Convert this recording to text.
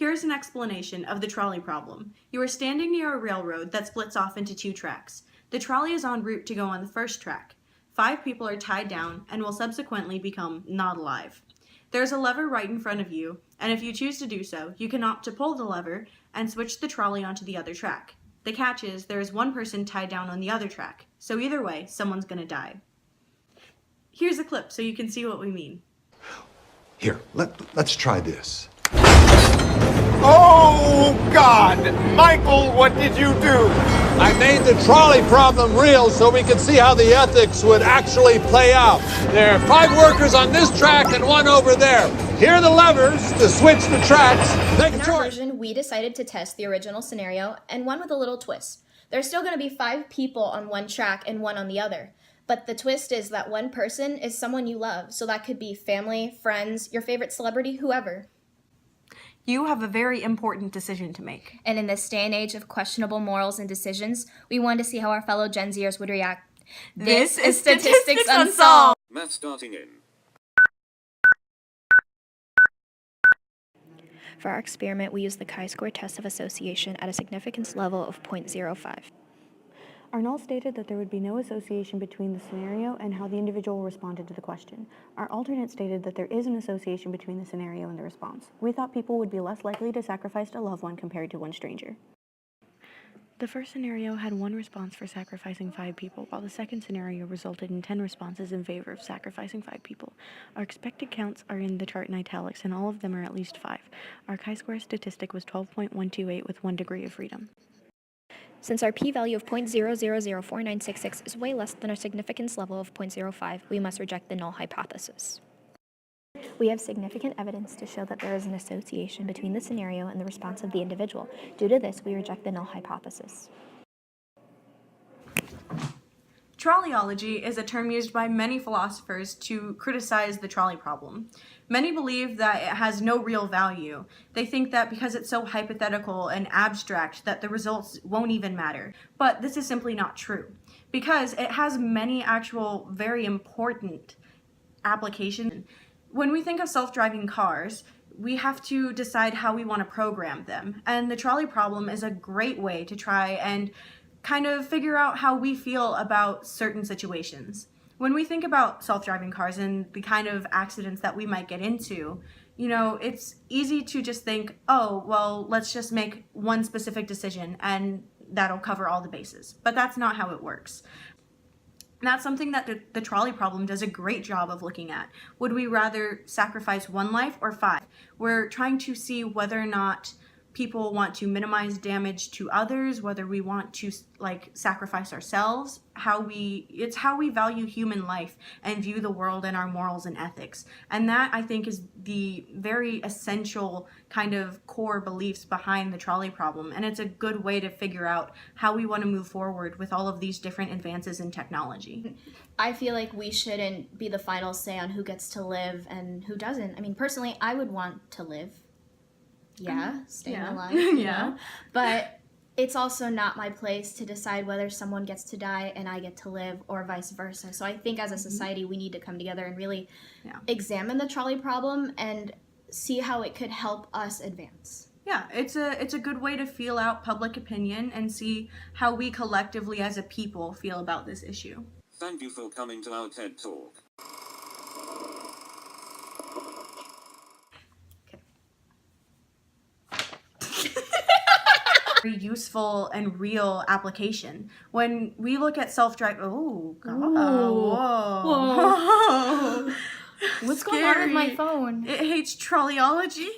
Here's an explanation of the trolley problem. You are standing near a railroad that splits off into 2 tracks. The trolley is en route to go on the first track. 5 people are tied down and will subsequently become not alive. There's a lever right in front of you, and if you choose to do so, you can opt to pull the lever and switch the trolley onto the other track. The catch is there is 1 person tied down on the other track, so either way, someone's gonna die. Here's a clip so you can see what we mean. Here, let's try this. Oh, God! Michael, what did you do? I made the trolley problem real so we could see how the ethics would actually play out. There are 5 workers on this track and 1 over there. Here are the levers to switch the tracks. Make a In our choice. version, we decided to test the original scenario and one with a little twist. There's still going to be 5 people on one track and 1 on the other. But the twist is that 1 person is someone you love. So that could be family, friends, your favorite celebrity, whoever. You have a very important decision to make. And in this day and age of questionable morals and decisions, we wanted to see how our fellow Gen Zers would react. This is Statistics Unsolved! Math starting in. For our experiment, we used the chi-square test of association at a significance level of 0.05. Arnold stated that there would be no association between the scenario and how the individual responded to the question. Our alternate stated that there is an association between the scenario and the response. We thought people would be less likely to sacrifice a loved one compared to one stranger. The first scenario had 1 response for sacrificing 5 people, while the second scenario resulted in 10 responses in favor of sacrificing 5 people. Our expected counts are in the chart in italics, and all of them are at least 5. Our chi-square statistic was 12.128 with 1 degree of freedom. Since our p-value of 0.004966 is way less than our significance level of 0.05, we must reject the null hypothesis. We have significant evidence to show that there is an association between the scenario and the response of the individual. Due to this, we reject the null hypothesis. Trolleyology is a term used by many philosophers to criticize the trolley problem. Many believe that it has no real value. They think that because it's so hypothetical and abstract that the results won't even matter. But this is simply not true, because it has many actual very important applications. When we think of self-driving cars, we have to decide how we want to program them, and the trolley problem is a great way to try and kind of figure out how we feel about certain situations. When we think about self-driving cars and the kind of accidents that we might get into, you know, it's easy to just think, oh, well, let's just make one specific decision and that'll cover all the bases. But that's not how it works. And that's something that the trolley problem does a great job of looking at. Would we rather sacrifice 1 life or 5? We're trying to see whether or not people want to minimize damage to others, whether we want to sacrifice ourselves, it's how we value human life and view the world and our morals and ethics. And that, I think, is the very essential kind of core beliefs behind the trolley problem. And it's a good way to figure out how we want to move forward with all of these different advances in technology. I feel like we shouldn't be the final say on who gets to live and who doesn't. I mean, personally, I would want to live. Staying alive, you know? But it's also not my place to decide whether someone gets to die and I get to live, or vice versa. So I think as a society, we need to come together and really examine the trolley problem and see how it could help us advance. Yeah, it's a good way to feel out public opinion and see how we collectively as a people feel about this issue. Thank you for coming to our TED Talk. Useful and real application. When we look at self-drive, oh god, whoa. What's going on with my phone? It hates trolleyology.